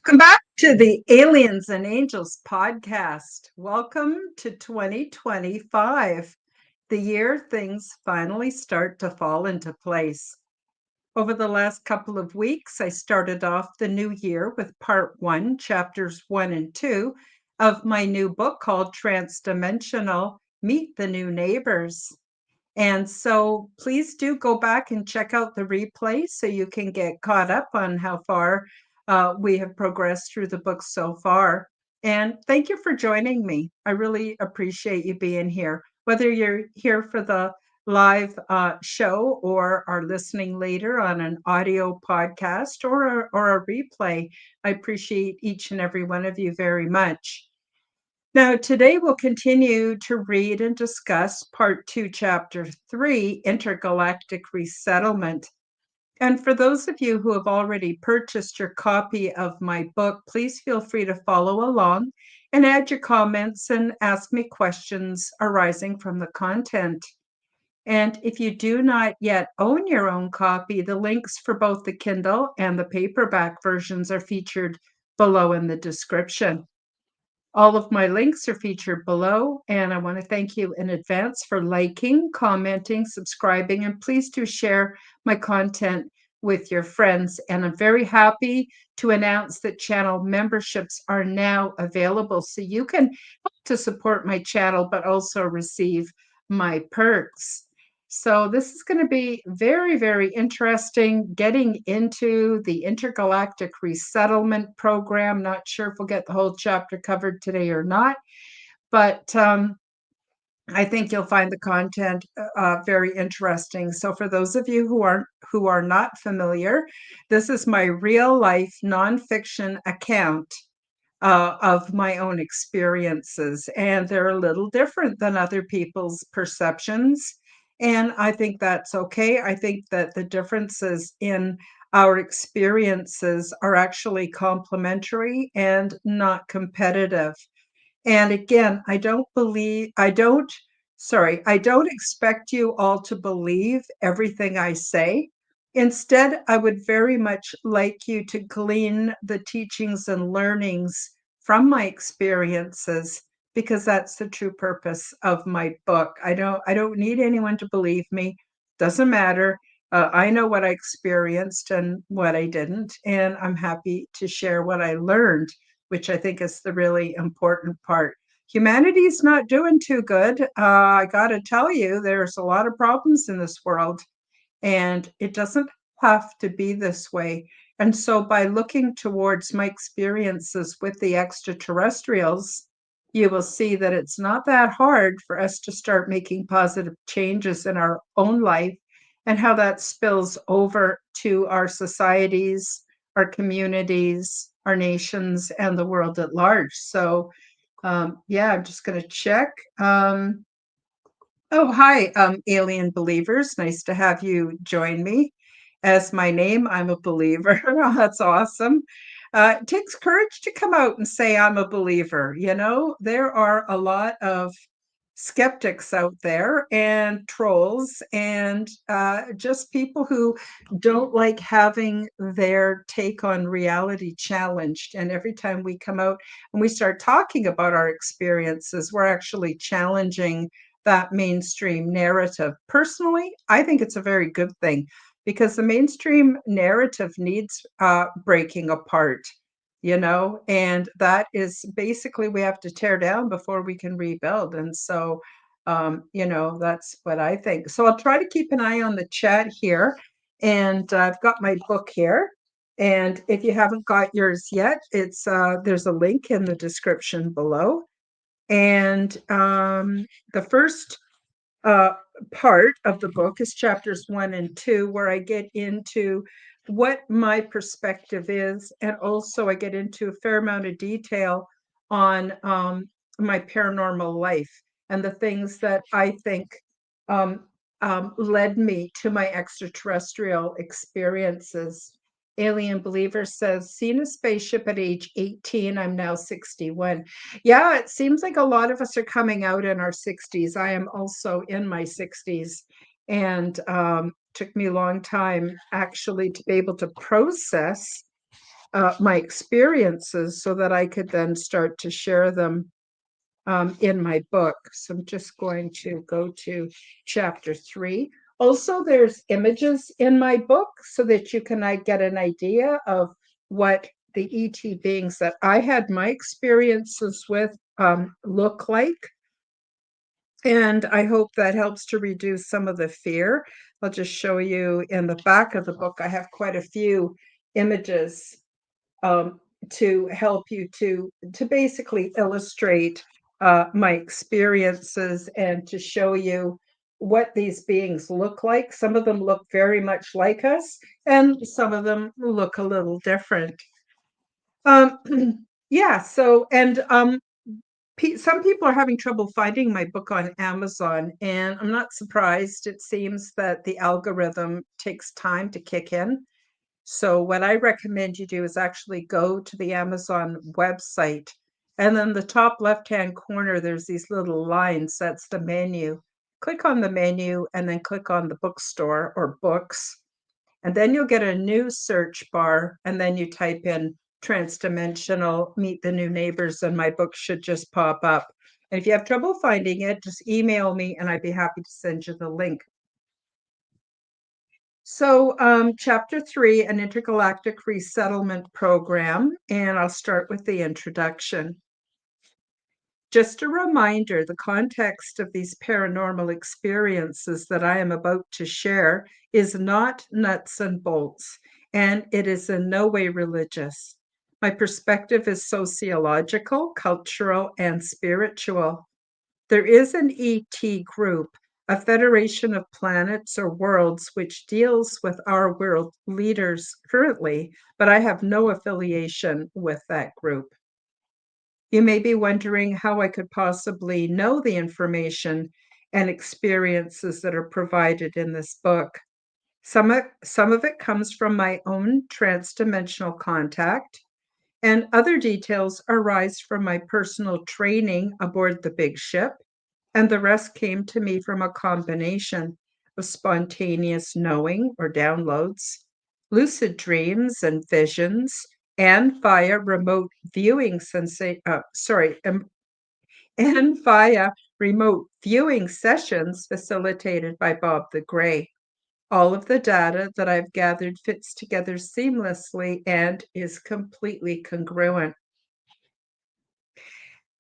Welcome back to the Aliens and Angels podcast. Welcome to 2025, the year things finally start to fall into place. Over the last couple of weeks, I started off the new year with part 1, chapters 1 and 2 of my new book called Transdimensional: Meet the New Neighbors. And so please do go back and check out the replay so you can get caught up on how far we have progressed through the book so far. And thank you for joining me. I really appreciate you being here. Whether you're here for the live show or are listening later on an audio podcast or a replay, I appreciate each and every one of you very much. Now, today we'll continue to read and discuss Part 2, Chapter 3, Intergalactic Resettlement. And for those of you who have already purchased your copy of my book, please feel free to follow along and add your comments and ask me questions arising from the content. And if you do not yet own your own copy, the links for both the Kindle and the paperback versions are featured below in the description. All of my links are featured below, and I want to thank you in advance for liking, commenting, subscribing, and please do share my content with your friends. And I'm very happy to announce that channel memberships are now available, so you can help to support my channel, but also receive my perks. So this is going to be very, very interesting, getting into the Intergalactic Resettlement Program. Not sure if we'll get the whole chapter covered today or not, but I think you'll find the content very interesting. So for those of you who are not familiar, this is my real life nonfiction account of my own experiences, and they're a little different than other people's perceptions. And I think that's okay. I think that the differences in our experiences are actually complementary and not competitive. And again, I don't expect you all to believe everything I say. Instead, I would very much like you to glean the teachings and learnings from my experiences, because that's the true purpose of my book. I don't need anyone to believe me. Doesn't matter. I know what I experienced and what I didn't, and I'm happy to share what I learned, which I think is the really important part. Humanity's not doing too good. I got to tell you, there's a lot of problems in this world, and it doesn't have to be this way. And so by looking towards my experiences with the extraterrestrials, you will see that it's not that hard for us to start making positive changes in our own life, and how that spills over to our societies, our communities, our nations, and the world at large. So yeah, I'm just going to check. Oh, hi, alien believers. Nice to have you join me. As my name, I'm a believer. That's awesome. It takes courage to come out and say I'm a believer. You know, there are a lot of skeptics out there and trolls and just people who don't like having their take on reality challenged. And every time we come out and we start talking about our experiences, we're actually challenging that mainstream narrative. Personally, I think it's a very good thing, because the mainstream narrative needs breaking apart, you know, and that is basically we have to tear down before we can rebuild. And so, you know, that's what I think. So I'll try to keep an eye on the chat here. And I've got my book here. And if you haven't got yours yet, it's there's a link in the description below. And the first uh, part of the book is chapters 1 and 2, where I get into what my perspective is, and also I get into a fair amount of detail on my paranormal life and the things that I think um, led me to my extraterrestrial experiences. Alien Believer says, seen a spaceship at age 18. I'm now 61. Yeah, it seems like a lot of us are coming out in our 60s. I am also in my 60s, and took me a long time actually to be able to process my experiences so that I could then start to share them in my book. So I'm just going to go to chapter 3. Also, there's images in my book so that you can get an idea of what the ET beings that I had my experiences with look like. And I hope that helps to reduce some of the fear. I'll just show you in the back of the book, I have quite a few images um, to help you to basically illustrate my experiences and to show you what these beings look like. Some of them look very much like us, and some of them look a little different. Um, yeah, so, and some people are having trouble finding my book on Amazon, and I'm not surprised. It seems that the algorithm takes time to kick in. So what I recommend you do is actually go to the Amazon website, and then the top left-hand corner, there's these little lines. That's the menu. Click on the menu and then click on the bookstore or books, and then you'll get a new search bar, and then you type in transdimensional, meet the new neighbors, and my book should just pop up. And if you have trouble finding it, just email me and I'd be happy to send you the link. So, chapter 3, an intergalactic resettlement program, and I'll start with the introduction. Just a reminder, the context of these paranormal experiences that I am about to share is not nuts and bolts, and it is in no way religious. My perspective is sociological, cultural, and spiritual. There is an ET group, a federation of planets or worlds, which deals with our world leaders currently, but I have no affiliation with that group. You may be wondering how I could possibly know the information and experiences that are provided in this book. Some of it comes from my own transdimensional contact, and other details arise from my personal training aboard the big ship, and the rest came to me from a combination of spontaneous knowing or downloads, lucid dreams and visions, and via remote viewing and via remote viewing sessions facilitated by Bob the Gray. All of the data that I've gathered fits together seamlessly and is completely congruent.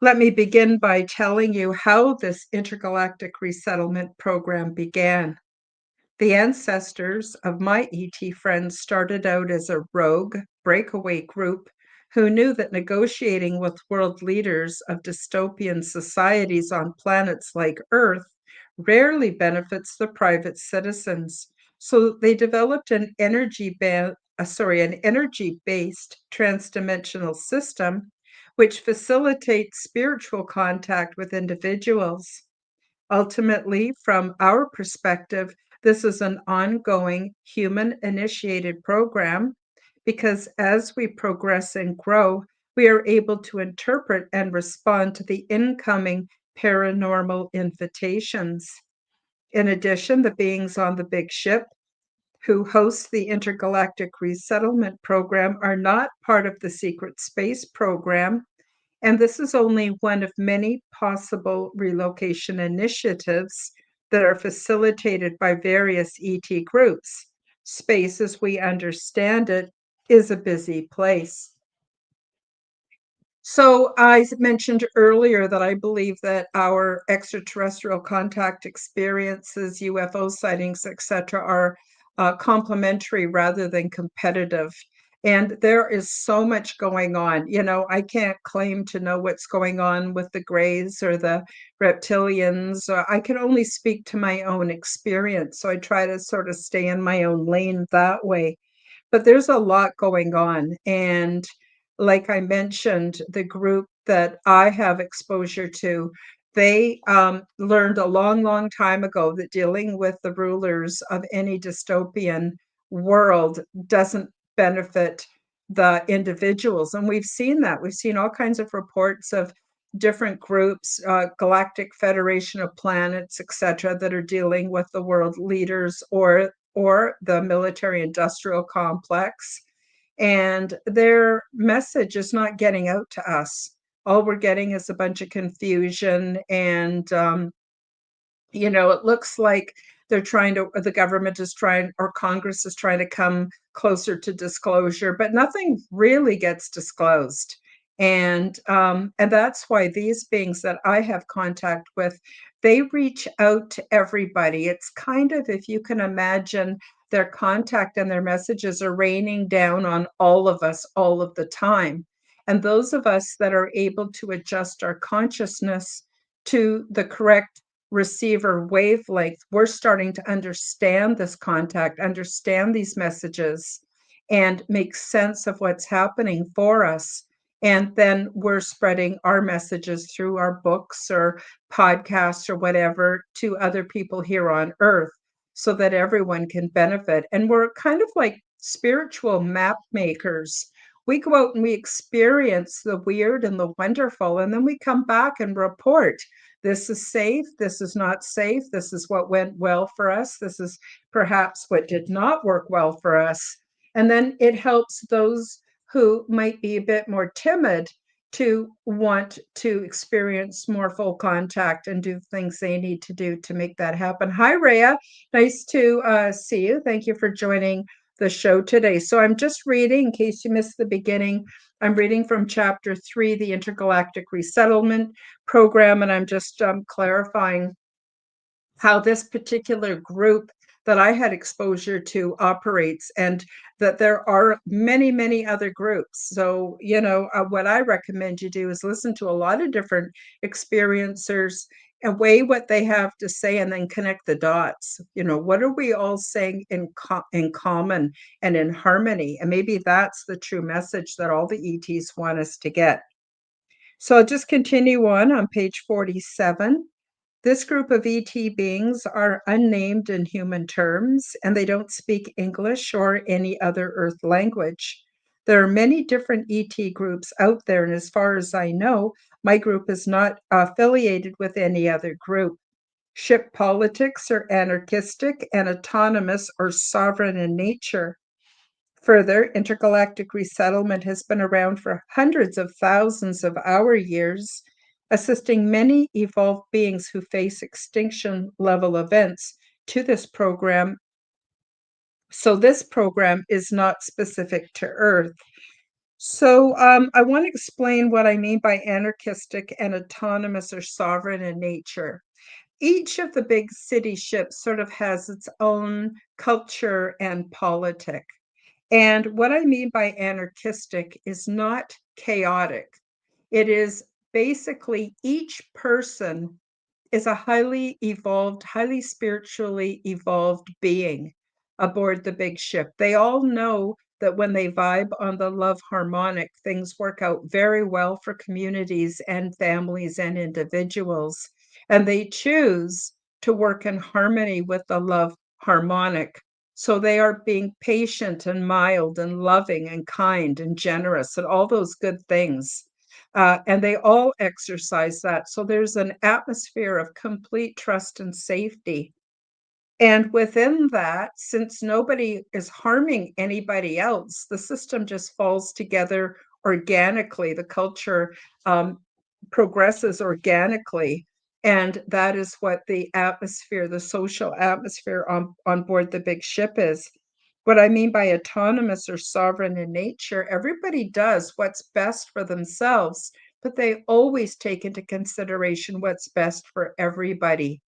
Let me begin by telling you how this intergalactic resettlement program began. The ancestors of my ET friends started out as a rogue breakaway group who knew that negotiating with world leaders of dystopian societies on planets like Earth rarely benefits the private citizens. So they developed an energy-based transdimensional system which facilitates spiritual contact with individuals. Ultimately, from our perspective, this is an ongoing human-initiated program because as we progress and grow, we are able to interpret and respond to the incoming paranormal invitations. In addition, the beings on the big ship who host the intergalactic resettlement program are not part of the secret space program, and this is only one of many possible relocation initiatives that are facilitated by various ET groups. Space, as we understand it, is a busy place. So I mentioned earlier that I believe that our extraterrestrial contact experiences, UFO sightings, etc., are complementary rather than competitive. And there is so much going on. I can't claim to know what's going on with the Greys or the reptilians. I can only speak to my own experience. So I try to sort of stay in my own lane that way. But there's a lot going on. And like I mentioned, the group that I have exposure to, they learned a long, long time ago that dealing with the rulers of any dystopian world doesn't benefit the individuals. And we've seen that. We've seen all kinds of reports of different groups, Galactic Federation of Planets, etc., that are dealing with the world leaders or the military industrial complex. And their message is not getting out to us. All we're getting is a bunch of confusion. And it looks like the government is trying, or Congress is trying to come closer to disclosure, but nothing really gets disclosed. And that's why these beings that I have contact with, they reach out to everybody. It's kind of, if you can imagine, their contact and their messages are raining down on all of us all of the time. And those of us that are able to adjust our consciousness to the correct receiver wavelength, we're starting to understand this contact, understand these messages, and make sense of what's happening for us. And then we're spreading our messages through our books or podcasts or whatever to other people here on Earth so that everyone can benefit. And we're kind of like spiritual map makers. We go out and we experience the weird and the wonderful, and then we come back and report, this is safe, this is not safe, this is what went well for us, this is perhaps what did not work well for us. And then it helps those who might be a bit more timid to want to experience more full contact and do things they need to do to make that happen. Hi, Rhea. Nice to see you. Thank you for joining the show today. So I'm just reading, in case you missed the beginning, I'm reading from Chapter 3, the Intergalactic Resettlement Program, and I'm just clarifying how this particular group that I had exposure to operates, and that there are many, many other groups. So, what I recommend you do is listen to a lot of different experiencers and weigh what they have to say and then connect the dots. What are we all saying in common and in harmony? And maybe that's the true message that all the ETs want us to get. So I'll just continue on page 47. This group of ET beings are unnamed in human terms, and they don't speak English or any other Earth language. There are many different ET groups out there, and as far as I know, my group is not affiliated with any other group. Ship politics are anarchistic and autonomous or sovereign in nature. Further, intergalactic resettlement has been around for hundreds of thousands of our years, assisting many evolved beings who face extinction level events to this program. So this program is not specific to Earth. So I want to explain what I mean by anarchistic and autonomous or sovereign in nature. Each of the big city ships sort of has its own culture and politic. And what I mean by anarchistic is not chaotic. It is basically each person is a highly evolved, highly spiritually evolved being aboard the big ship. They all know that when they vibe on the love harmonic, things work out very well for communities and families and individuals. And they choose to work in harmony with the love harmonic. So they are being patient and mild and loving and kind and generous and all those good things. And they all exercise that. So there's an atmosphere of complete trust and safety. And within that, since nobody is harming anybody else, the system just falls together organically. The culture progresses organically. And that is what the atmosphere, the social atmosphere on board the big ship is. What I mean by autonomous or sovereign in nature, everybody does what's best for themselves, but they always take into consideration what's best for everybody.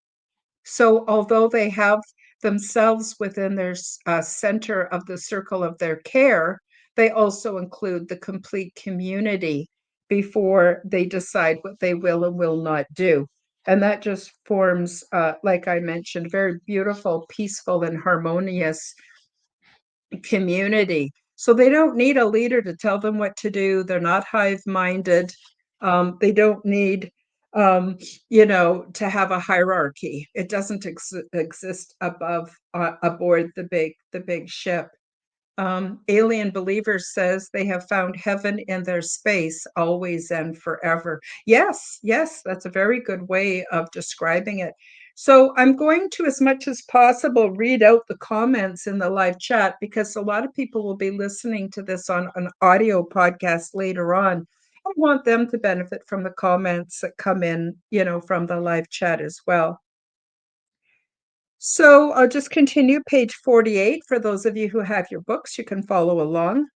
So although they have themselves within their center of the circle of their care, they also include the complete community before they decide what they will and will not do. And that just forms, like I mentioned, very beautiful, peaceful, and harmonious community. So they don't need a leader to tell them what to do. They're not hive-minded. They don't need, to have a hierarchy. It doesn't exist above, aboard the big ship. Alien Believers says they have found heaven in their space, always and forever. Yes, yes, that's a very good way of describing it. So I'm going to, as much as possible, read out the comments in the live chat because a lot of people will be listening to this on an audio podcast later on. I want them to benefit from the comments that come in, from the live chat as well. So I'll just continue page 48. For those of you who have your books, you can follow along.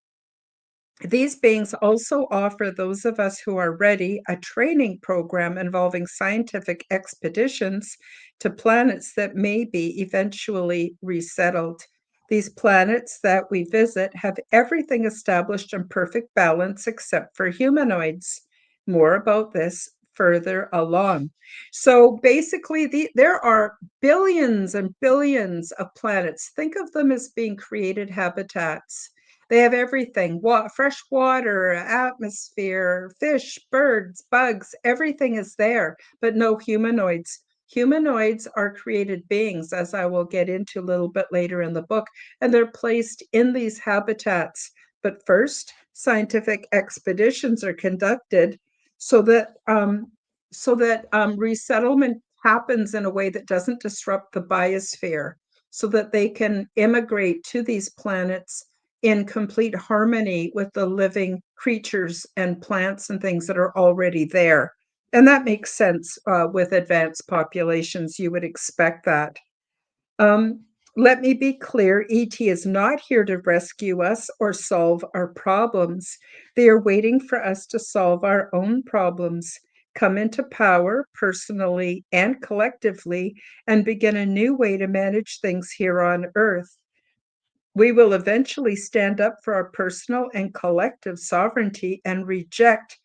These beings also offer those of us who are ready a training program involving scientific expeditions to planets that may be eventually resettled. These planets that we visit have everything established in perfect balance except for humanoids. More about this further along. So basically, there are billions and billions of planets. Think of them as being created habitats. They have everything, fresh water, atmosphere, fish, birds, bugs, everything is there, but no humanoids. Humanoids are created beings, as I will get into a little bit later in the book, and they're placed in these habitats. But first, scientific expeditions are conducted so that resettlement happens in a way that doesn't disrupt the biosphere, so that they can immigrate to these planets in complete harmony with the living creatures and plants and things that are already there. And that makes sense with advanced populations. You would expect that. Let me be clear, ET is not here to rescue us or solve our problems. They are waiting for us to solve our own problems, come into power personally and collectively, and begin a new way to manage things here on Earth. We will eventually stand up for our personal and collective sovereignty and reject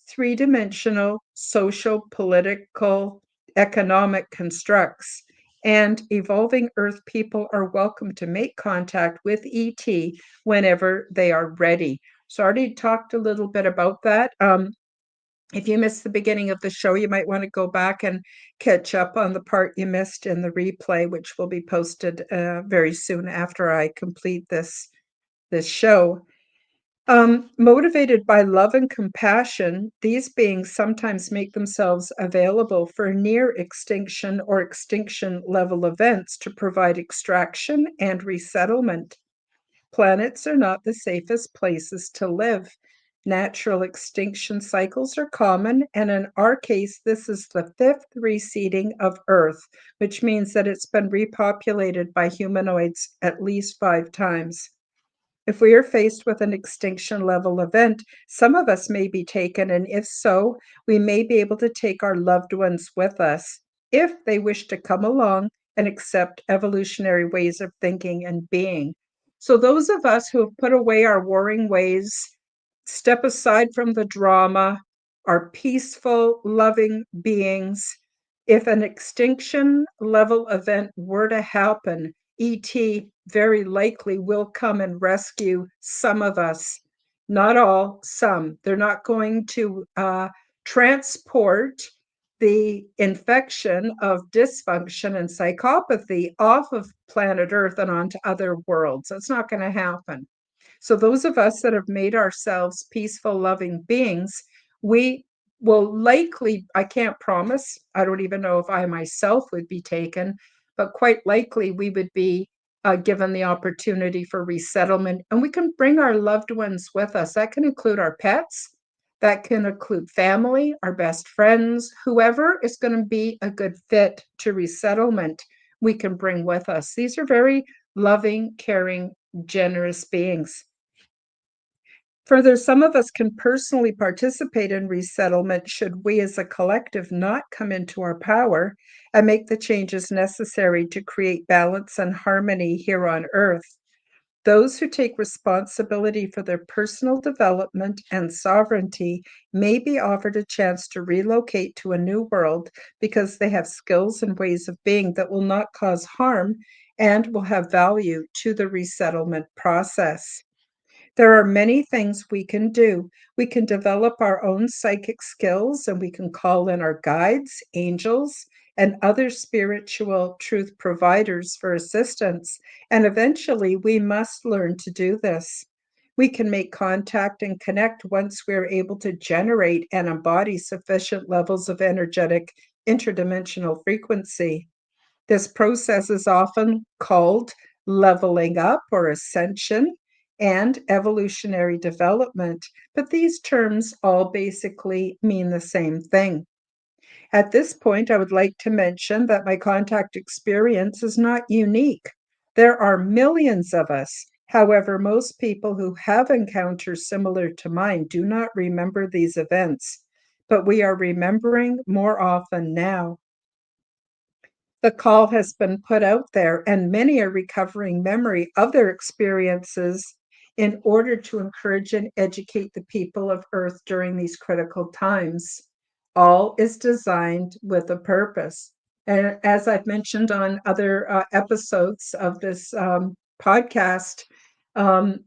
three-dimensional social, political, economic constructs. And evolving Earth people are welcome to make contact with ET whenever they are ready. So I already talked a little bit about that. If you missed the beginning of the show, you might want to go back and catch up on the part you missed in the replay, which will be posted very soon after I complete this show. Motivated by love and compassion, these beings sometimes make themselves available for near extinction or extinction level events to provide extraction and resettlement. Planets are not the safest places to live. Natural extinction cycles are common, and in our case, this is the 5th reseeding of Earth, which means that it's been repopulated by humanoids at least 5 times. If we are faced with an extinction level event, some of us may be taken, and if so, we may be able to take our loved ones with us if they wish to come along and accept evolutionary ways of thinking and being. So those of us who have put away our warring ways, step aside from the drama, are peaceful, loving beings. If an extinction level event were to happen, ET very likely will come and rescue some of us. Not all, some. They're not going to transport the infection of dysfunction and psychopathy off of planet Earth and onto other worlds. That's not going to happen. So those of us that have made ourselves peaceful, loving beings, we will likely, I can't promise, I don't even know if I myself would be taken, but quite likely we would be given the opportunity for resettlement. And we can bring our loved ones with us. That can include our pets. That can include family, our best friends, whoever is going to be a good fit to resettlement, we can bring with us. These are very loving, caring, generous beings. Further, some of us can personally participate in resettlement should we as a collective not come into our power and make the changes necessary to create balance and harmony here on Earth. Those who take responsibility for their personal development and sovereignty may be offered a chance to relocate to a new world because they have skills and ways of being that will not cause harm and will have value to the resettlement process. There are many things we can do. We can develop our own psychic skills and we can call in our guides, angels, and other spiritual truth providers for assistance. And eventually, we must learn to do this. We can make contact and connect once we're able to generate and embody sufficient levels of energetic interdimensional frequency. This process is often called leveling up or ascension and evolutionary development, but these terms all basically mean the same thing. At this point, I would like to mention that my contact experience is not unique. There are millions of us. However, most people who have encounters similar to mine do not remember these events, but we are remembering more often now. The call has been put out there, and many are recovering memory of their experiences in order to encourage and educate the people of Earth during these critical times. All is designed with a purpose. And as I've mentioned on other episodes of this podcast, um,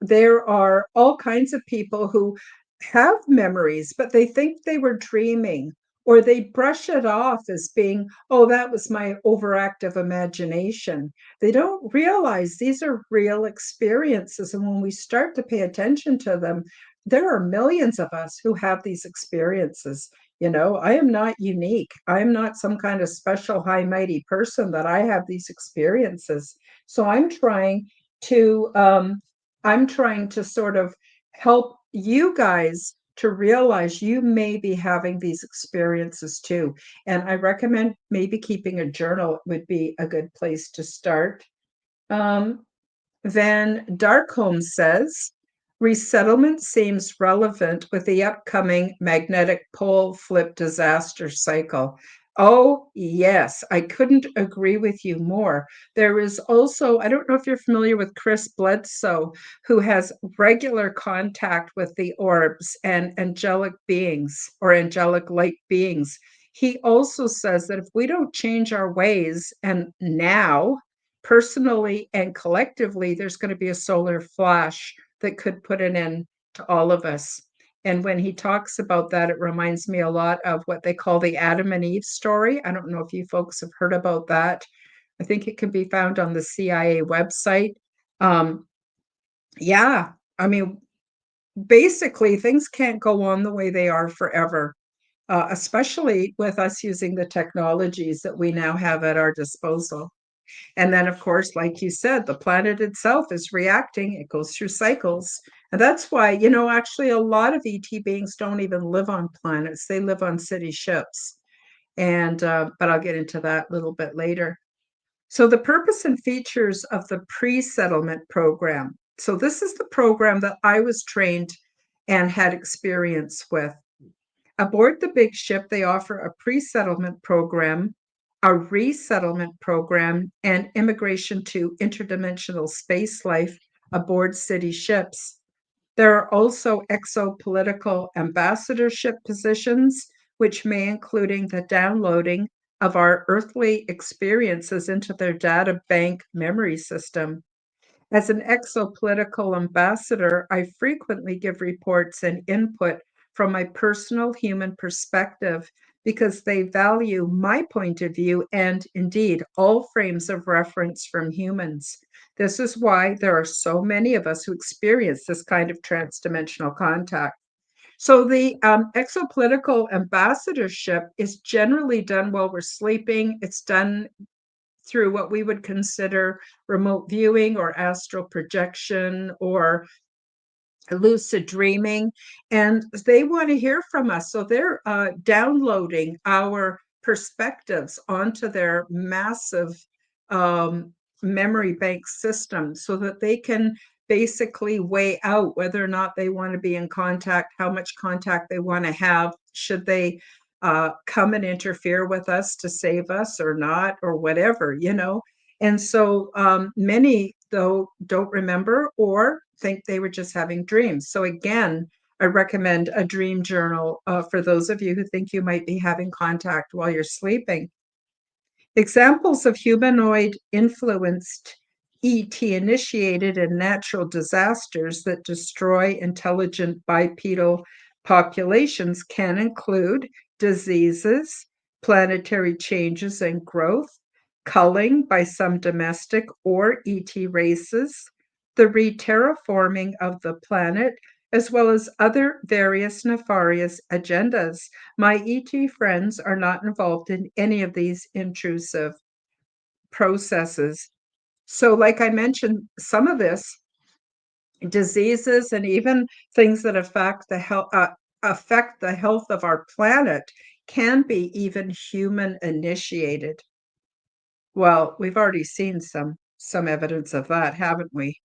there are all kinds of people who have memories, but they think they were dreaming, or they brush it off as being, oh, that was my overactive imagination. They don't realize these are real experiences. And when we start to pay attention to them, there are millions of us who have these experiences. I am not unique. I'm not some kind of special, high, mighty person that I have these experiences. So to I'm trying to sort of help you guys to realize you may be having these experiences too. And I recommend maybe keeping a journal would be a good place to start. Um, Van Darkholm says, resettlement seems relevant with the upcoming magnetic pole flip disaster cycle. Oh, yes, I couldn't agree with you more. There is also, I don't know if you're familiar with Chris Bledsoe, who has regular contact with the orbs and angelic beings or angelic light beings. He also says that if we don't change our ways, and now, personally and collectively, there's going to be a solar flash that could put an end to all of us. And when he talks about that, it reminds me a lot of what they call the Adam and Eve story. I don't know if you folks have heard about that. I think it can be found on the CIA website. Um, yeah, I mean, basically, things can't go on the way they are forever, especially with us using the technologies that we now have at our disposal. And then, of course, like you said, the planet itself is reacting. It goes through cycles. And that's why, actually, a lot of ET beings don't even live on planets. They live on city ships. But I'll get into that a little bit later. So the purpose and features of the pre-settlement program. So this is the program that I was trained and had experience with. Aboard the big ship, they offer a pre-settlement program, a resettlement program, and immigration to interdimensional space life aboard city ships. There are also exopolitical ambassadorship positions, which may including the downloading of our earthly experiences into their data bank memory system. As an exopolitical ambassador, I frequently give reports and input from my personal human perspective because they value my point of view and indeed all frames of reference from humans. This is why there are so many of us who experience this kind of transdimensional contact. So the exopolitical ambassadorship is generally done while we're sleeping. It's done through what we would consider remote viewing or astral projection or lucid dreaming, and they want to hear from us. So they're downloading our perspectives onto their massive um, memory bank system so that they can basically weigh out whether or not they want to be in contact, how much contact they want to have, should they come and interfere with us to save us or not, or whatever. And so many, though, don't remember or think they were just having dreams. So again, I recommend a dream journal for those of you who think you might be having contact while you're sleeping. Examples of humanoid influenced ET initiated and natural disasters that destroy intelligent bipedal populations can include diseases, planetary changes and growth, culling by some domestic or ET races, the re-terraforming of the planet, as well as other various nefarious agendas. My ET friends are not involved in any of these intrusive processes. So, like I mentioned, some of this, diseases and even things that affect the health of our planet, can be even human initiated. Well, we've already seen some evidence of that, haven't we?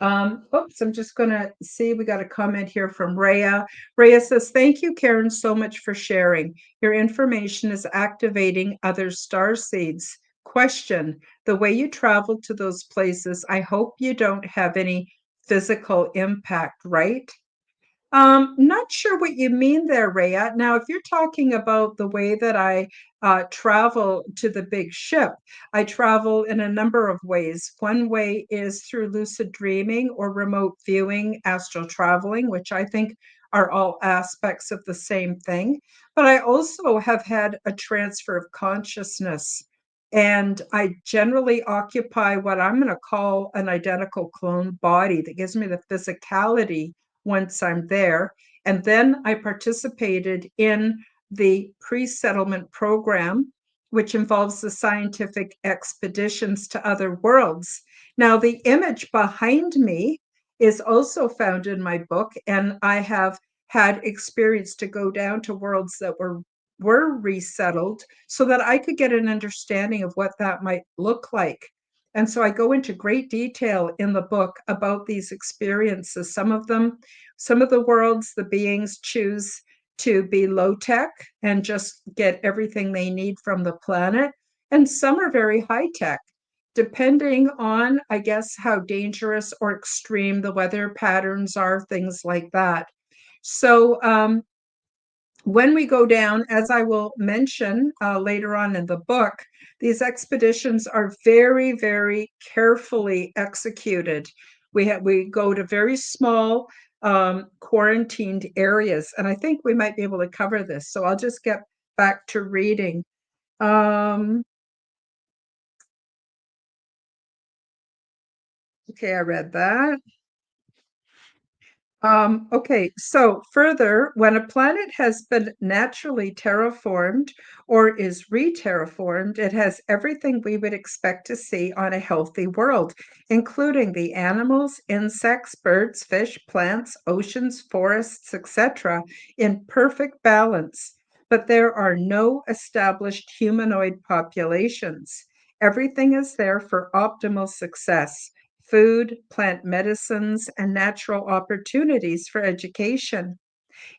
Oops, I'm just going to see. We got a comment here from Rhea. Rhea says, "Thank you, Karen, so much for sharing. Your information is activating other star seeds. Question: the way you travel to those places, I hope you don't have any physical impact, right?" Not sure what you mean there, Rhea. Now, if you're talking about the way that I travel to the big ship, I travel in a number of ways. One way is through lucid dreaming or remote viewing, astral traveling, which I think are all aspects of the same thing. But I also have had a transfer of consciousness. And I generally occupy what I'm going to call an identical clone body that gives me the physicality once I'm there. And then I participated in the pre-settlement program, which involves the scientific expeditions to other worlds. Now, the image behind me is also found in my book, and I have had experience to go down to worlds that were resettled so that I could get an understanding of what that might look like. And so I go into great detail in the book about these experiences. Some of the worlds, the beings choose to be low tech and just get everything they need from the planet. And some are very high tech, depending on, I guess, how dangerous or extreme the weather patterns are, things like that. So, when we go down, as I will mention later on in the book, these expeditions are very, very carefully executed. We go to very small quarantined areas, and I think we might be able to cover this. So I'll just get back to reading. Okay, I read that. Okay, so further, when a planet has been naturally terraformed or is re-terraformed, it has everything we would expect to see on a healthy world, including the animals, insects, birds, fish, plants, oceans, forests, etc., in perfect balance. But there are no established humanoid populations. Everything is there for optimal success: food, plant medicines, and natural opportunities for education.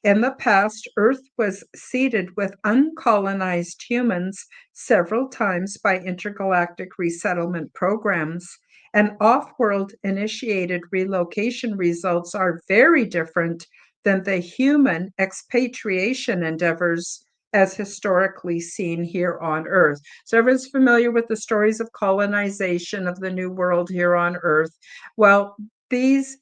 In the past, Earth was seeded with uncolonized humans several times by intergalactic resettlement programs, and off world initiated relocation results are very different than the human expatriation endeavors as historically seen here on Earth. So everyone's familiar with the stories of colonization of the New World here on Earth. Well, these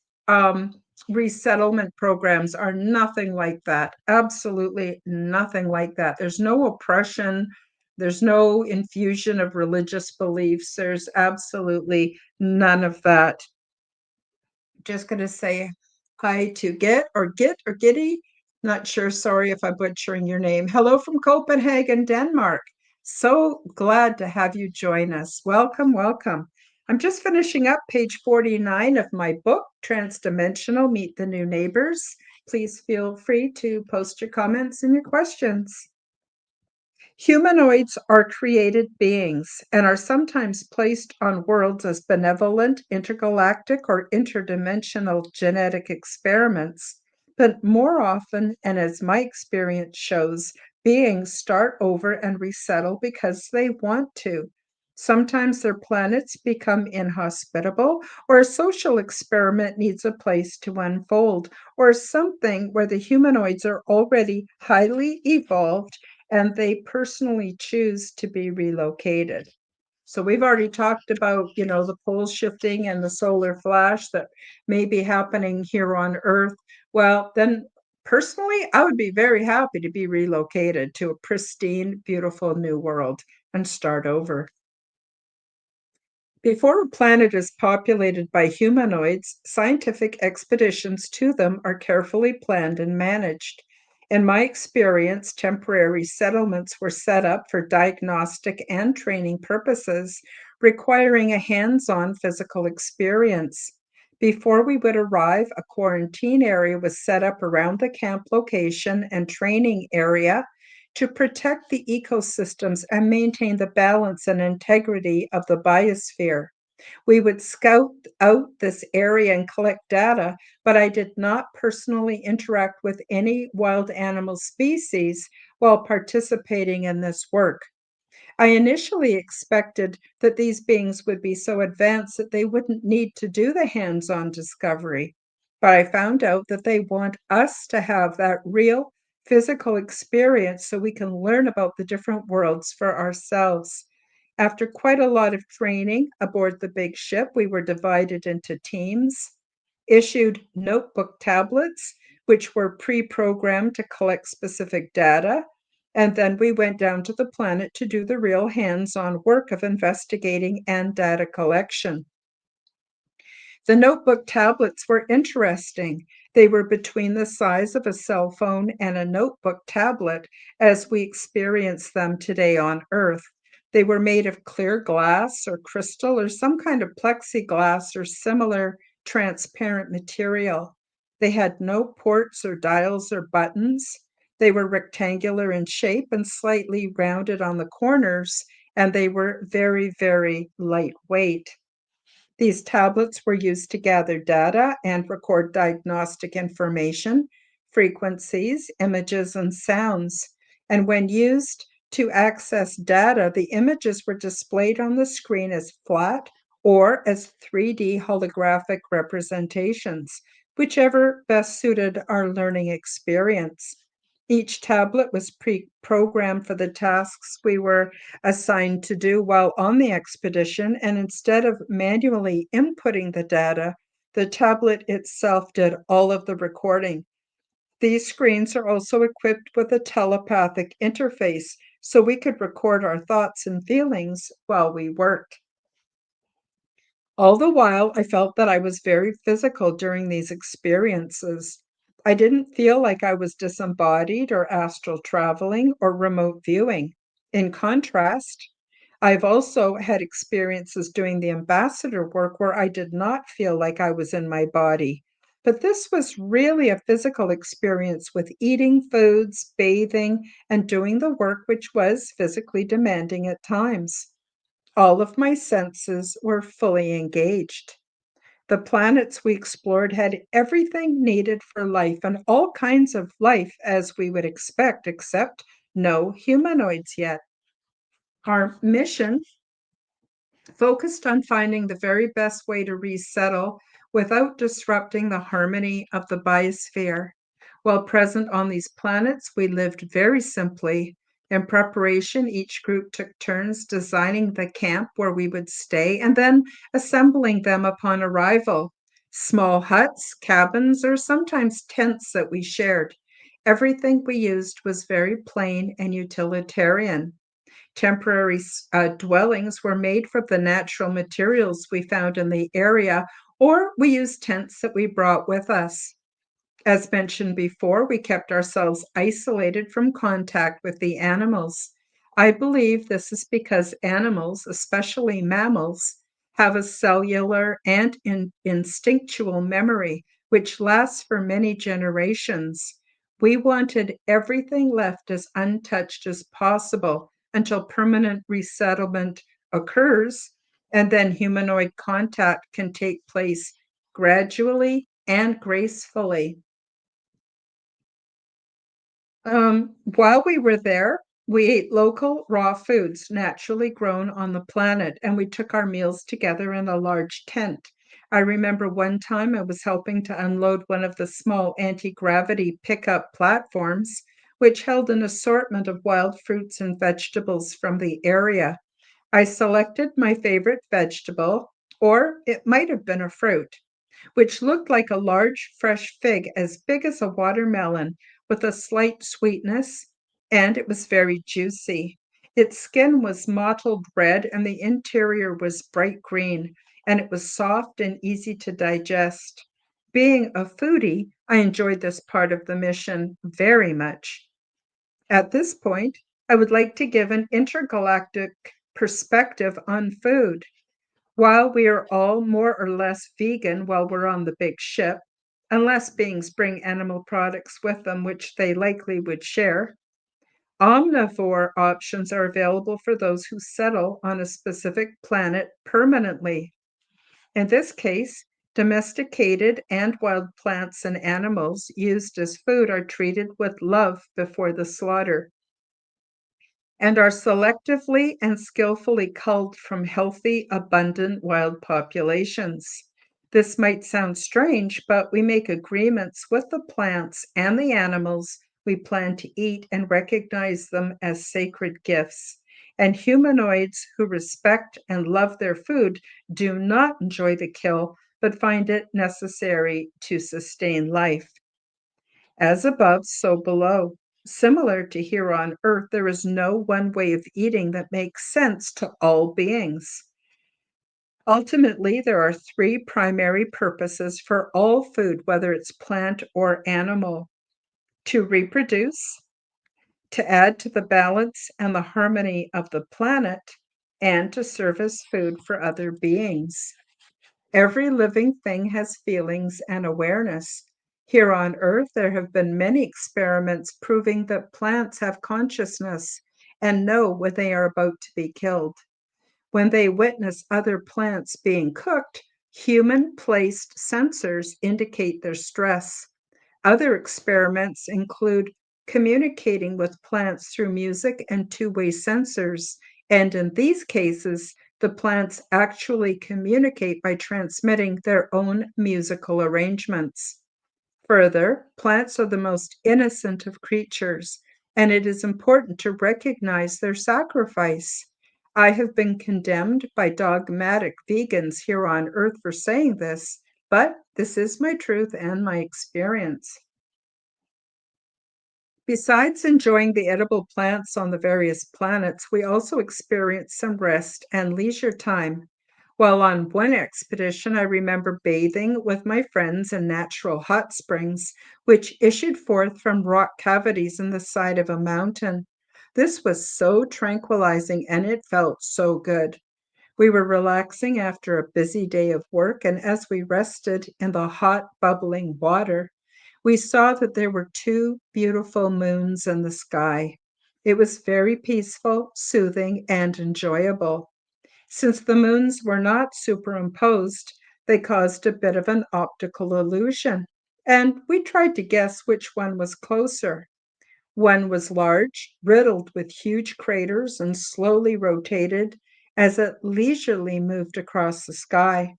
resettlement programs are nothing like that. Absolutely nothing like that. There's no oppression. There's no infusion of religious beliefs. There's absolutely none of that. Just going to say hi to Git or Giddy. Not sure. Sorry if I'm butchering your name. Hello from Copenhagen, Denmark. So glad to have you join us. Welcome, welcome. I'm just finishing up page 49 of my book, Transdimensional: Meet the New Neighbors. Please feel free to post your comments and your questions. Humanoids are created beings and are sometimes placed on worlds as benevolent, intergalactic, or interdimensional genetic experiments. But more often, and as my experience shows, beings start over and resettle because they want to. Sometimes their planets become inhospitable, or a social experiment needs a place to unfold, or something where the humanoids are already highly evolved and they personally choose to be relocated. So we've already talked about, the pole shifting and the solar flash that may be happening here on Earth. Well, then personally, I would be very happy to be relocated to a pristine, beautiful new world and start over. Before a planet is populated by humanoids, scientific expeditions to them are carefully planned and managed. In my experience, temporary settlements were set up for diagnostic and training purposes, requiring a hands on physical experience. Before we would arrive, a quarantine area was set up around the camp location and training area to protect the ecosystems and maintain the balance and integrity of the biosphere. We would scout out this area and collect data, but I did not personally interact with any wild animal species while participating in this work. I initially expected that these beings would be so advanced that they wouldn't need to do the hands on discovery. But I found out that they want us to have that real physical experience so we can learn about the different worlds for ourselves. After quite a lot of training aboard the big ship, we were divided into teams, issued notebook tablets, which were pre programmed to collect specific data, and then we went down to the planet to do the real hands on work of investigating and data collection. The notebook tablets were interesting. They were between the size of a cell phone and a notebook tablet as we experience them today on Earth. They were made of clear glass or crystal or some kind of plexiglass or similar transparent material. They had no ports or dials or buttons. They were rectangular in shape and slightly rounded on the corners, and they were very, very lightweight. These tablets were used to gather data and record diagnostic information, frequencies, images, and sounds. And when used to access data, the images were displayed on the screen as flat or as 3D holographic representations, whichever best suited our learning experience. Each tablet was pre-programmed for the tasks we were assigned to do while on the expedition, and instead of manually inputting the data, the tablet itself did all of the recording. These screens are also equipped with a telepathic interface, so we could record our thoughts and feelings while we worked. All the while, I felt that I was very physical during these experiences. I didn't feel like I was disembodied or astral traveling or remote viewing. In contrast, I've also had experiences doing the ambassador work where I did not feel like I was in my body. But this was really a physical experience with eating foods, bathing, and doing the work, which was physically demanding at times. All of my senses were fully engaged. The planets we explored had everything needed for life and all kinds of life as we would expect, except no humanoids yet. Our mission focused on finding the very best way to resettle without disrupting the harmony of the biosphere. While present on these planets, we lived very simply. In preparation, each group took turns designing the camp where we would stay and then assembling them upon arrival. Small huts, cabins, or sometimes tents that we shared. Everything we used was very plain and utilitarian. Temporary dwellings were made from the natural materials we found in the area, or we used tents that we brought with us. As mentioned before, we kept ourselves isolated from contact with the animals. I believe this is because animals, especially mammals, have a cellular and instinctual memory which lasts for many generations. We wanted everything left as untouched as possible until permanent resettlement occurs, and then humanoid contact can take place gradually and gracefully. While we were there, We ate local raw foods naturally grown on the planet, and we took our meals together in a large tent. I remember one time I was helping to unload one of the small anti-gravity pickup platforms, which held an assortment of wild fruits and vegetables from the area. I selected my favorite vegetable, or it might have been a fruit, which looked like a large fresh fig as big as a watermelon with a slight sweetness, and it was very juicy. Its skin was mottled red and the interior was bright green, and it was soft and easy to digest. Being a foodie, I enjoyed this part of the mission very much. At this point, I would like to give an intergalactic perspective on food. While we are all more or less vegan while we're on the big ship, unless beings bring animal products with them, which they likely would share, omnivore options are available for those who settle on a specific planet permanently. In this case, domesticated and wild plants and animals used as food are treated with love before the slaughter and are selectively and skillfully culled from healthy, abundant wild populations. This might sound strange, but we make agreements with the plants and the animals we plan to eat and recognize them as sacred gifts. And humanoids who respect and love their food do not enjoy the kill, but find it necessary to sustain life. As above, so below. Similar to here on Earth, there is no one way of eating that makes sense to all beings. Ultimately, there are three primary purposes for all food, whether it's plant or animal: to reproduce, to add to the balance and the harmony of the planet, and to serve as food for other beings. Every living thing has feelings and awareness. Here on Earth, there have been many experiments proving that plants have consciousness and know when they are about to be killed. When they witness other plants being cooked, human-placed sensors indicate their stress. Other experiments include communicating with plants through music and two-way sensors, and in these cases, the plants actually communicate by transmitting their own musical arrangements. Further, plants are the most innocent of creatures, and it is important to recognize their sacrifice. I have been condemned by dogmatic vegans here on Earth for saying this, but this is my truth and my experience. Besides enjoying the edible plants on the various planets, we also experienced some rest and leisure time. While on one expedition, I remember bathing with my friends in natural hot springs, which issued forth from rock cavities in the side of a mountain. This was so tranquilizing and it felt so good. We were relaxing after a busy day of work, and as we rested in the hot, bubbling water, we saw that there were two beautiful moons in the sky. It was very peaceful, soothing, and enjoyable. Since the moons were not superimposed, they caused a bit of an optical illusion, and we tried to guess which one was closer. One was large, riddled with huge craters, and slowly rotated as it leisurely moved across the sky.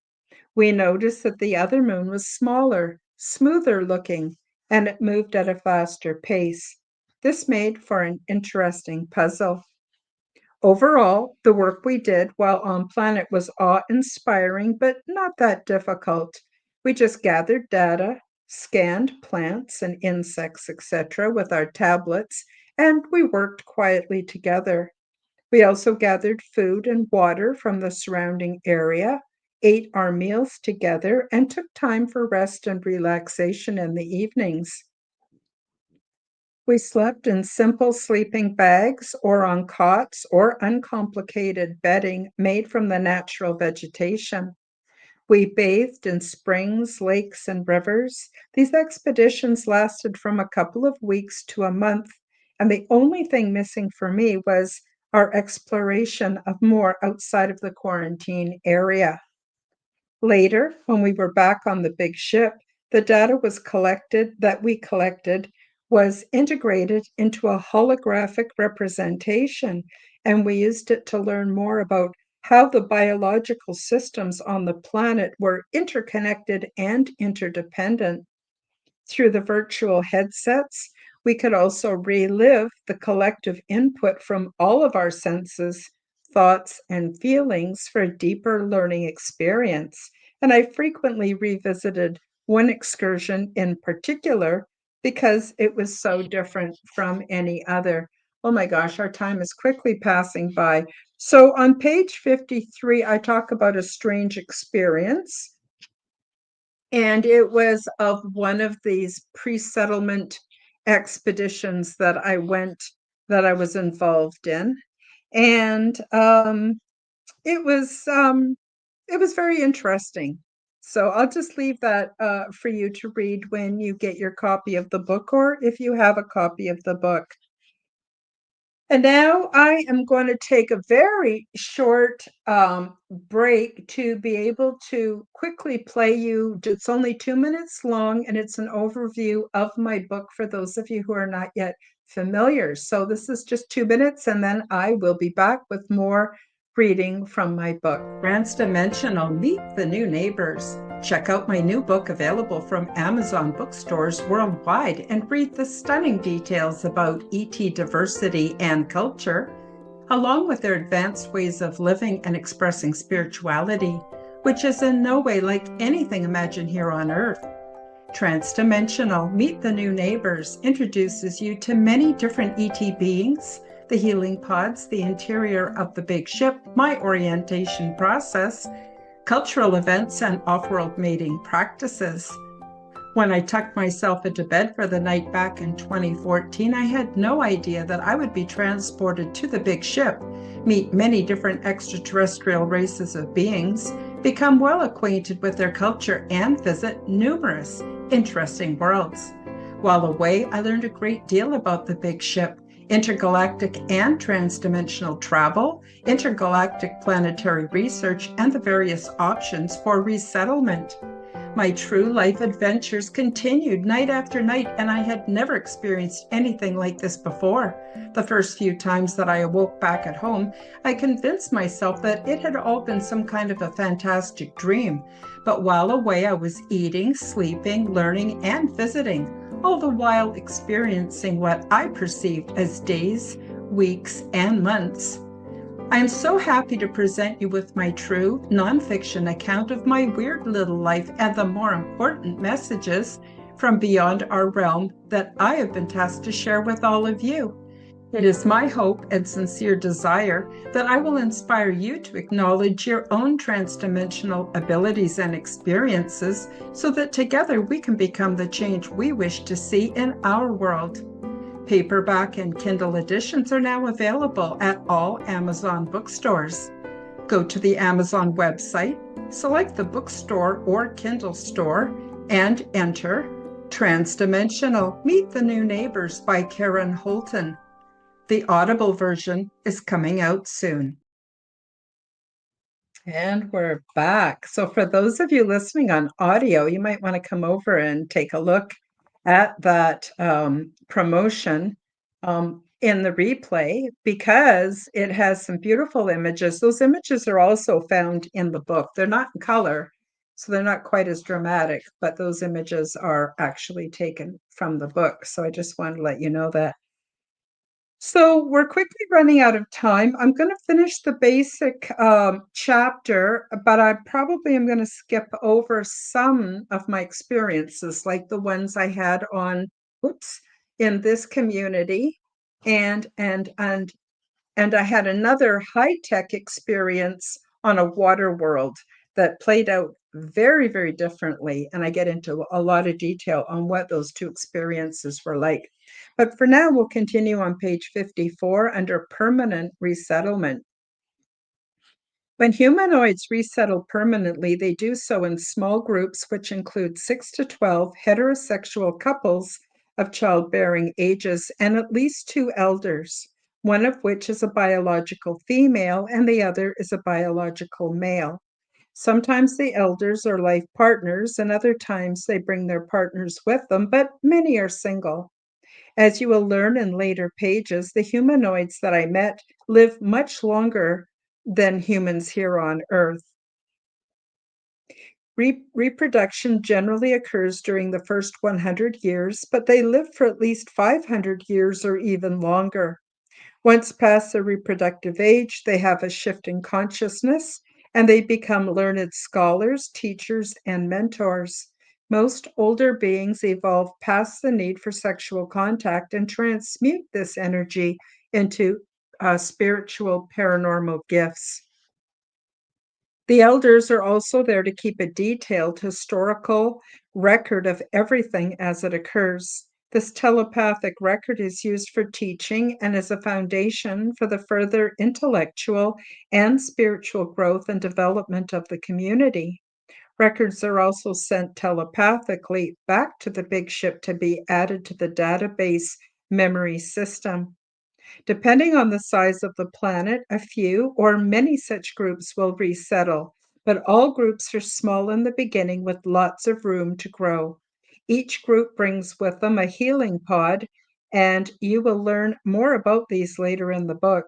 We noticed that the other moon was smaller, smoother looking, and it moved at a faster pace. This made for an interesting puzzle. Overall, the work we did while on planet was awe-inspiring, but not that difficult. We just gathered data, scanned plants and insects, etc., with our tablets, and we worked quietly together. We also gathered food and water from the surrounding area, ate our meals together, and took time for rest and relaxation in the evenings. We slept in simple sleeping bags or on cots or uncomplicated bedding made from the natural vegetation. We bathed in springs, lakes, and rivers. These expeditions lasted from a couple of weeks to a month, and the only thing missing for me was our exploration of more outside of the quarantine area. Later, when we were back on the big ship, the data was collected that we collected was integrated into a holographic representation, and we used it to learn more about how the biological systems on the planet were interconnected and interdependent. Through the virtual headsets, we could also relive the collective input from all of our senses, thoughts, and feelings for a deeper learning experience. And I frequently revisited one excursion in particular because it was so different from any other. Oh my gosh, our time is quickly passing by. So on page 53, I talk about a strange experience. And it was of one of these pre-settlement expeditions that I was involved in. And it was it was very interesting. So I'll just leave that for you to read when you get your copy of the book, or if you have a copy of the book. And now I am going to take a very short break to be able to quickly play you. It's only 2 minutes long, and it's an overview of my book for those of you who are not yet familiar. So this is just 2 minutes, and then I will be back with more reading from my book. Transdimensional, Meet the New Neighbors. Check out my new book available from Amazon bookstores worldwide and read the stunning details about ET diversity and culture, along with their advanced ways of living and expressing spirituality, which is in no way like anything imagined here on Earth. Transdimensional, Meet the New Neighbors introduces you to many different ET beings, the healing pods, the interior of the big ship, my orientation process, cultural events, and off-world mating practices. When I tucked myself into bed for the night back in 2014, I had no idea that I would be transported to the big ship, meet many different extraterrestrial races of beings, become well acquainted with their culture, and visit numerous interesting worlds. While away, I learned a great deal about the big ship, intergalactic and transdimensional travel, intergalactic planetary research, and the various options for resettlement. My true life adventures continued night after night, and I had never experienced anything like this before. The first few times that I awoke back at home, I convinced myself that it had all been some kind of a fantastic dream. But while away, I was eating, sleeping, learning, and visiting, all the while experiencing what I perceived as days, weeks, and months. I am so happy to present you with my true nonfiction account of my weird little life and the more important messages from beyond our realm that I have been tasked to share with all of you. It is my hope and sincere desire that I will inspire you to acknowledge your own transdimensional abilities and experiences so that together we can become the change we wish to see in our world. Paperback and Kindle editions are now available at all Amazon bookstores. Go to the Amazon website, select the bookstore or Kindle store, and enter Transdimensional, Meet the New Neighbors by Karen Holton. The Audible version is coming out soon. And we're back. So for those of you listening on audio, you might want to come over and take a look at that promotion in the replay, because it has some beautiful images. Those images are also found in the book. They're not in color, so they're not quite as dramatic, but those images are actually taken from the book. So I just wanted to let you know that. So we're quickly running out of time. I'm going to finish the basic chapter, but I probably am going to skip over some of my experiences, like the ones I had on, in this community, and I had another high-tech experience on a water world that played out very, very differently. And I get into a lot of detail on what those two experiences were like. But for now, we'll continue on page 54 under permanent resettlement. When humanoids resettle permanently, they do so in small groups, which include 6 to 12 heterosexual couples of childbearing ages and at least 2 elders, one of which is a biological female and the other is a biological male. Sometimes the elders are life partners, and other times they bring their partners with them, but many are single. As you will learn in later pages, the humanoids that I met live much longer than humans here on Earth. Reproduction generally occurs during the first 100 years, but they live for at least 500 years or even longer. Once past their reproductive age, they have a shift in consciousness and they become learned scholars, teachers, and mentors. Most older beings evolve past the need for sexual contact and transmute this energy into spiritual paranormal gifts. The elders are also there to keep a detailed historical record of everything as it occurs. This telepathic record is used for teaching and is a foundation for the further intellectual and spiritual growth and development of the community. Records are also sent telepathically back to the big ship to be added to the database memory system. Depending on the size of the planet, a few or many such groups will resettle, but all groups are small in the beginning with lots of room to grow. Each group brings with them a healing pod, and you will learn more about these later in the book.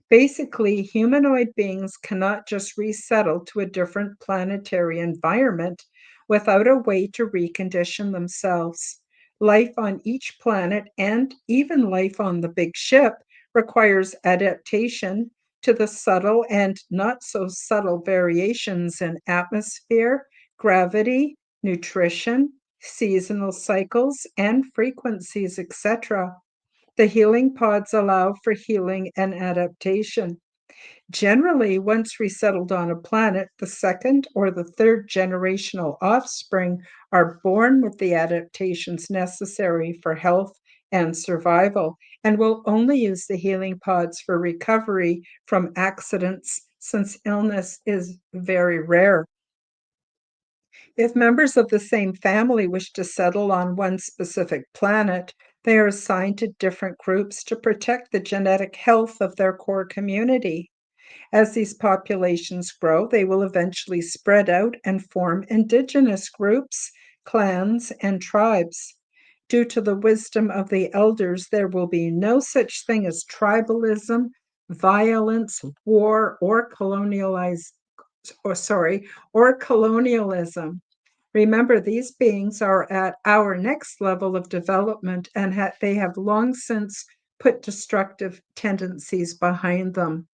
Basically, humanoid beings cannot just resettle to a different planetary environment without a way to recondition themselves. Life on each planet and even life on the big ship requires adaptation to the subtle and not so subtle variations in atmosphere, gravity, nutrition, seasonal cycles, and frequencies, etc. The healing pods allow for healing and adaptation. Generally, once resettled on a planet, the second or the third generational offspring are born with the adaptations necessary for health and survival, and will only use the healing pods for recovery from accidents since illness is very rare. If members of the same family wish to settle on one specific planet, they are assigned to different groups to protect the genetic health of their core community. As these populations grow, they will eventually spread out and form indigenous groups, clans, and tribes. Due to the wisdom of the elders, there will be no such thing as tribalism, violence, war, or colonialism. Remember, these beings are at our next level of development and they have long since put destructive tendencies behind them.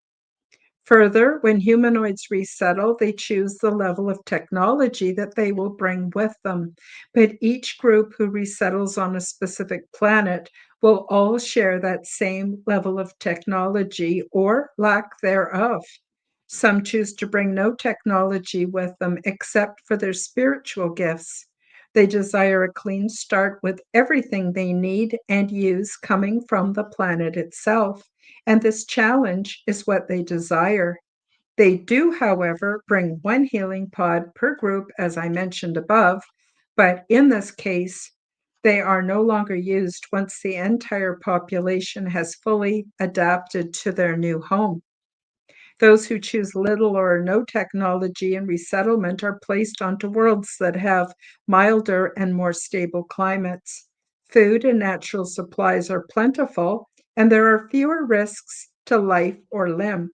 Further, when humanoids resettle, they choose the level of technology that they will bring with them. But each group who resettles on a specific planet will all share that same level of technology or lack thereof. Some choose to bring no technology with them except for their spiritual gifts. They desire a clean start with everything they need and use coming from the planet itself. And this challenge is what they desire. They do, however, bring one healing pod per group, as I mentioned above, but in this case, they are no longer used once the entire population has fully adapted to their new home. Those who choose little or no technology and resettlement are placed onto worlds that have milder and more stable climates. Food and natural supplies are plentiful, and there are fewer risks to life or limb.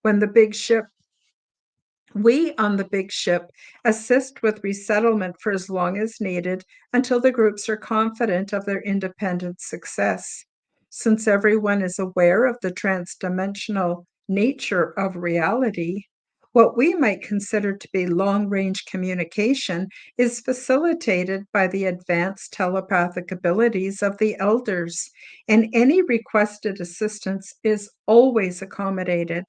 When the big ship We on the big ship assist with resettlement for as long as needed until the groups are confident of their independent success. Since everyone is aware of the transdimensional nature of reality, what we might consider to be long range communication is facilitated by the advanced telepathic abilities of the elders, and any requested assistance is always accommodated.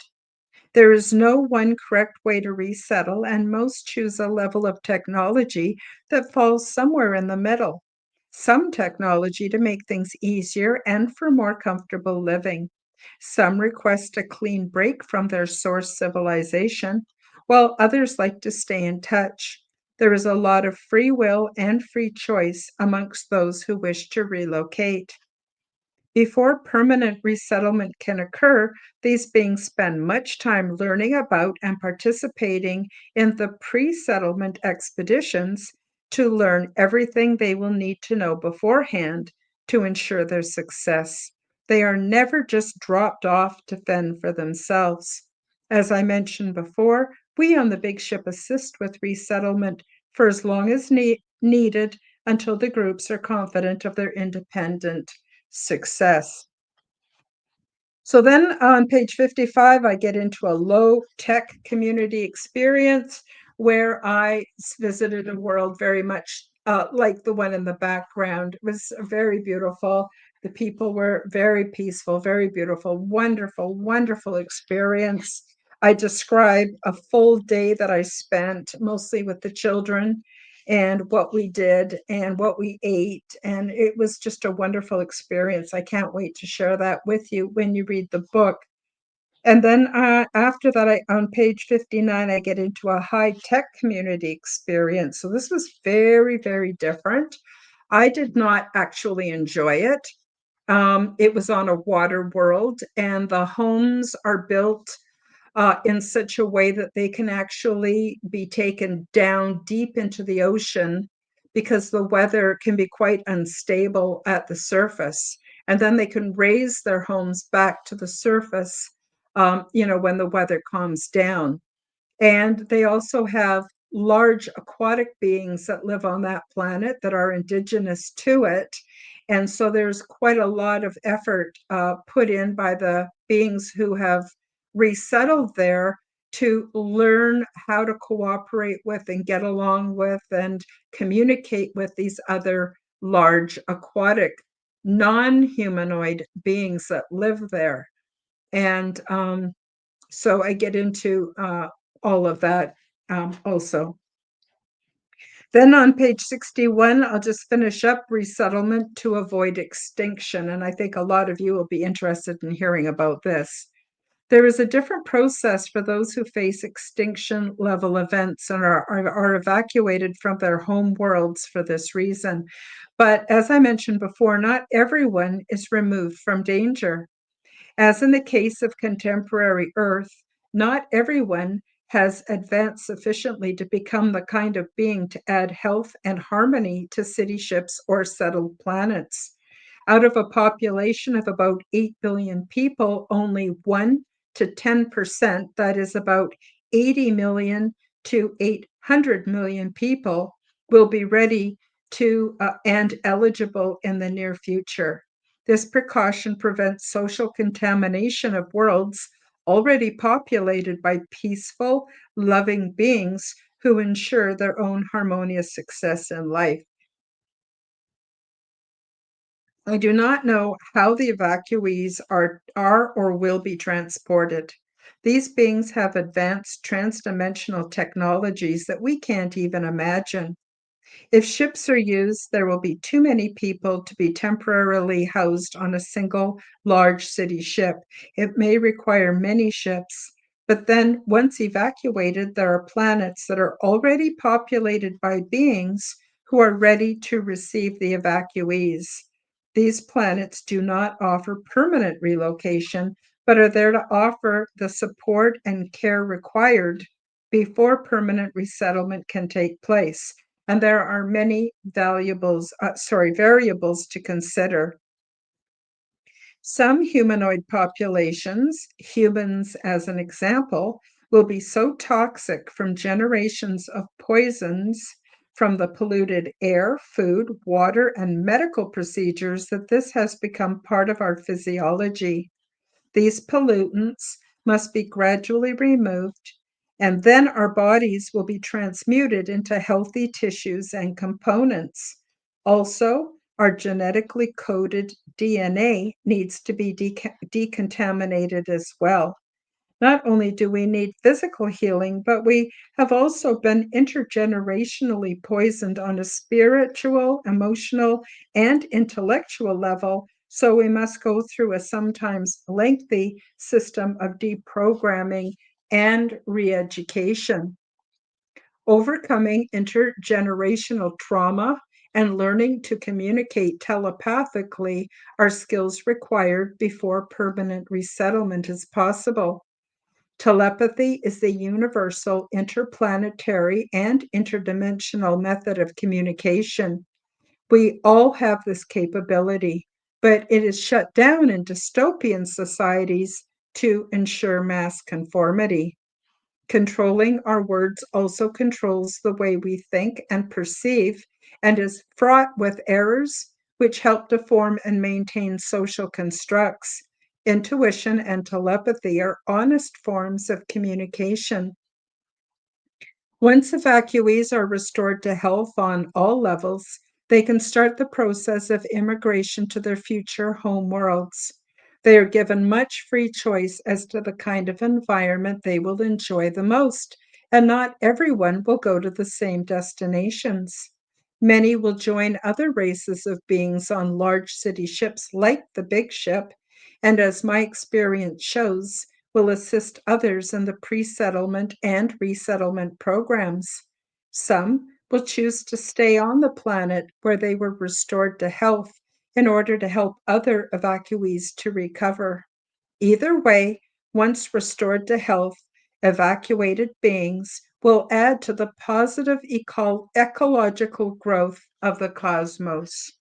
There is no one correct way to resettle, and most choose a level of technology that falls somewhere in the middle. Some technology to make things easier and for more comfortable living. Some request a clean break from their source civilization, while others like to stay in touch. There is a lot of free will and free choice amongst those who wish to relocate. Before permanent resettlement can occur, these beings spend much time learning about and participating in the pre settlement expeditions to learn everything they will need to know beforehand to ensure their success. They are never just dropped off to fend for themselves. As I mentioned before, we on the big ship assist with resettlement for as long as needed until the groups are confident of their independent success. So then on page 55, I get into a low-tech community experience where I visited a world very much like the one in the background. It was very beautiful. The people were very peaceful, very beautiful, wonderful, wonderful experience. I describe a full day that I spent mostly with the children and what we did and what we ate. And it was just a wonderful experience. I can't wait to share that with you when you read the book. And then after that, on page 59, I get into a high-tech community experience. So this was very, very different. I did not actually enjoy it. It was on a water world, and the homes are built in such a way that they can actually be taken down deep into the ocean because the weather can be quite unstable at the surface. And then they can raise their homes back to the surface, when the weather calms down. And they also have large aquatic beings that live on that planet that are indigenous to it. And so there's quite a lot of effort put in by the beings who have resettled there to learn how to cooperate with and get along with and communicate with these other large aquatic non-humanoid beings that live there. And so I get into all of that also. Then on page 61, I'll just finish up resettlement to avoid extinction. And I think a lot of you will be interested in hearing about this. There is a different process for those who face extinction level events and are evacuated from their home worlds for this reason. But as I mentioned before, not everyone is removed from danger. As in the case of contemporary Earth, not everyone has advanced sufficiently to become the kind of being to add health and harmony to city ships or settled planets. Out of a population of about 8 billion people, only 1 to 10%, that is about 80 million to 800 million people, will be ready to and eligible in the near future. This precaution prevents social contamination of worlds already populated by peaceful, loving beings who ensure their own harmonious success in life. I do not know how the evacuees are or will be transported. These beings have advanced transdimensional technologies that we can't even imagine. If ships are used, there will be too many people to be temporarily housed on a single large city ship. It may require many ships, but then once evacuated, there are planets that are already populated by beings who are ready to receive the evacuees. These planets do not offer permanent relocation, but are there to offer the support and care required before permanent resettlement can take place. And there are many variables to consider. Some humanoid populations, humans as an example, will be so toxic from generations of poisons from the polluted air, food, water, and medical procedures that this has become part of our physiology. These pollutants must be gradually removed, and then our bodies will be transmuted into healthy tissues and components. Also, our genetically coded DNA needs to be decontaminated as well. Not only do we need physical healing, but we have also been intergenerationally poisoned on a spiritual, emotional, and intellectual level. So we must go through a sometimes lengthy system of deprogramming and re-education. Overcoming intergenerational trauma and learning to communicate telepathically are skills required before permanent resettlement is possible. Telepathy is the universal, interplanetary, and interdimensional method of communication. We all have this capability, but it is shut down in dystopian societies to ensure mass conformity. Controlling our words also controls the way we think and perceive, and is fraught with errors which help to form and maintain social constructs. Intuition and telepathy are honest forms of communication. Once evacuees are restored to health on all levels, they can start the process of immigration to their future home worlds. They are given much free choice as to the kind of environment they will enjoy the most, and not everyone will go to the same destinations. Many will join other races of beings on large city ships like the big ship, and as my experience shows, will assist others in the pre-settlement and resettlement programs. Some will choose to stay on the planet where they were restored to health in order to help other evacuees to recover. Either way, once restored to health, evacuated beings will add to the positive ecological growth of the cosmos.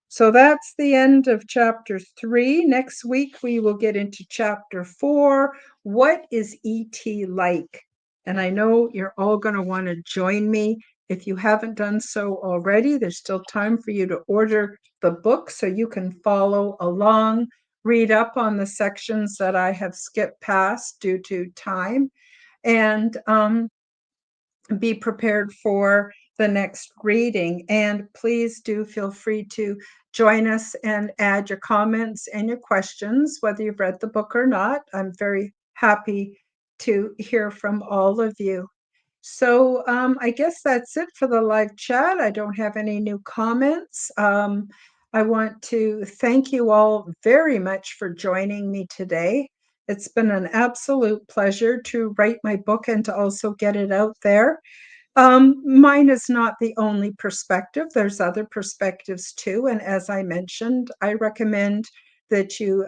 So that's the end of chapter 3. Next week, we will get into chapter 4. What is ET like? And I know you're all going to want to join me. If you haven't done so already, there's still time for you to order the book so you can follow along, read up on the sections that I have skipped past due to time, and be prepared for the next reading. And please do feel free to join us and add your comments and your questions, whether you've read the book or not. I'm very happy to hear from all of you. So I guess that's it for the live chat. I don't have any new comments. I want to thank you all very much for joining me today. It's been an absolute pleasure to write my book and to also get it out there. Mine is not the only perspective. There's other perspectives too. And as I mentioned, I recommend that you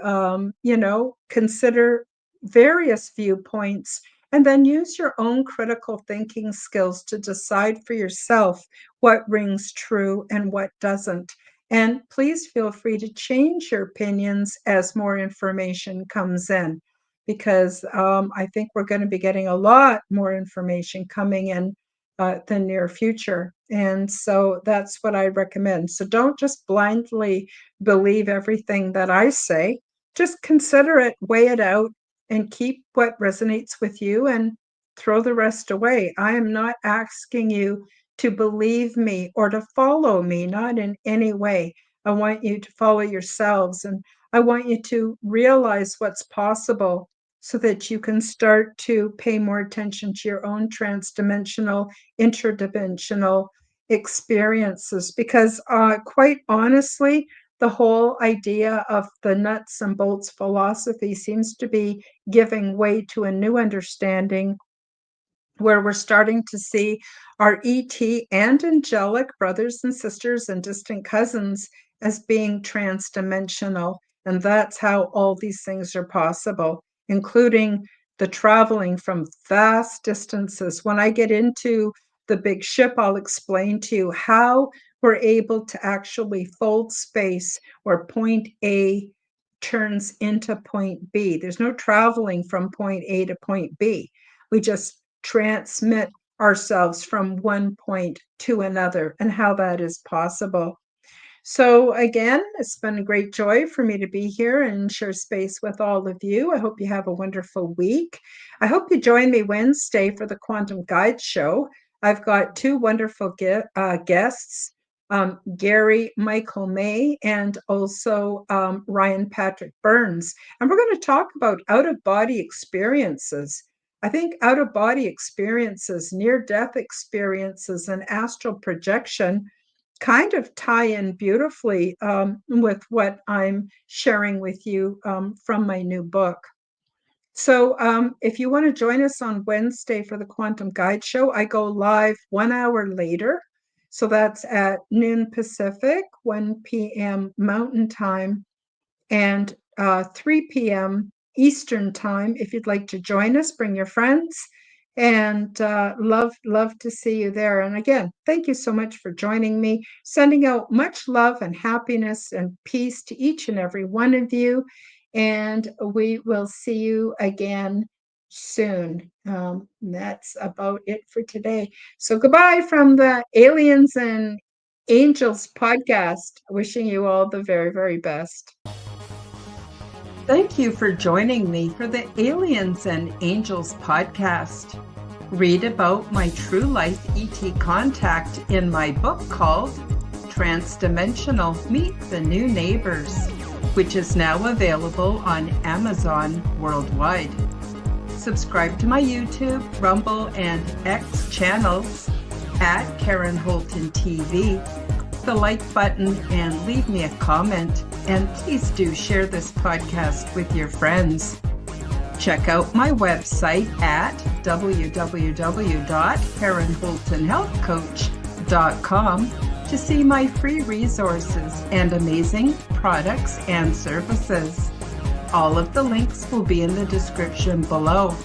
consider various viewpoints and then use your own critical thinking skills to decide for yourself what rings true and what doesn't. And please feel free to change your opinions as more information comes in, because I think we're going to be getting a lot more information coming in the near future. And so that's what I recommend. So don't just blindly believe everything that I say. Just consider it, weigh it out, and keep what resonates with you and throw the rest away. I am not asking you to believe me or to follow me, not in any way. I want you to follow yourselves, and I want you to realize what's possible so that you can start to pay more attention to your own transdimensional, interdimensional experiences. Because quite honestly, the whole idea of the nuts and bolts philosophy seems to be giving way to a new understanding where we're starting to see our ET and angelic brothers and sisters and distant cousins as being transdimensional. And that's how all these things are possible, including the traveling from vast distances. When I get into the big ship, I'll explain to you how we're able to actually fold space where point A turns into point B. There's no traveling from point A to point B. We just transmit ourselves from one point to another, and how that is possible. So again, it's been a great joy for me to be here and share space with all of you. I hope you have a wonderful week. I hope you join me Wednesday for the Quantum Guide Show. I've got two wonderful guests, Gary Michael May and also Ryan Patrick Burns. And we're going to talk about out-of-body experiences. I think out-of-body experiences, near-death experiences, and astral projection kind of tie in beautifully with what I'm sharing with you from my new book. So if you want to join us on Wednesday for the Quantum Guide Show, I go live 1 hour later. So that's at noon Pacific, 1 p.m. Mountain Time, and 3 p.m. Eastern Time. If you'd like to join us, bring your friends. And love to see you there. And again, thank you so much for joining me. Sending out much love and happiness and peace to each and every one of you. And we will see you again soon. That's about it for today. So goodbye from the Aliens and Angels podcast. Wishing you all the very, very best. Thank you for joining me for the Aliens and Angels podcast. Read about my true life ET contact in my book called Transdimensional Meet the New Neighbors, which is now available on Amazon worldwide. Subscribe to my YouTube, Rumble, and X channels at Karen Holton TV. The like button and leave me a comment. And please do share this podcast with your friends. Check out my website at www.karenholtonhealthcoach.com to see my free resources and amazing products and services. All of the links will be in the description below.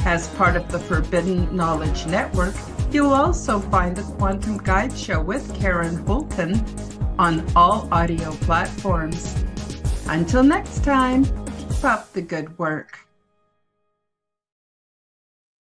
As part of the Forbidden Knowledge Network, you'll also find the Quantum Guide Show with Karen Holton on all audio platforms. Until next time, keep up the good work.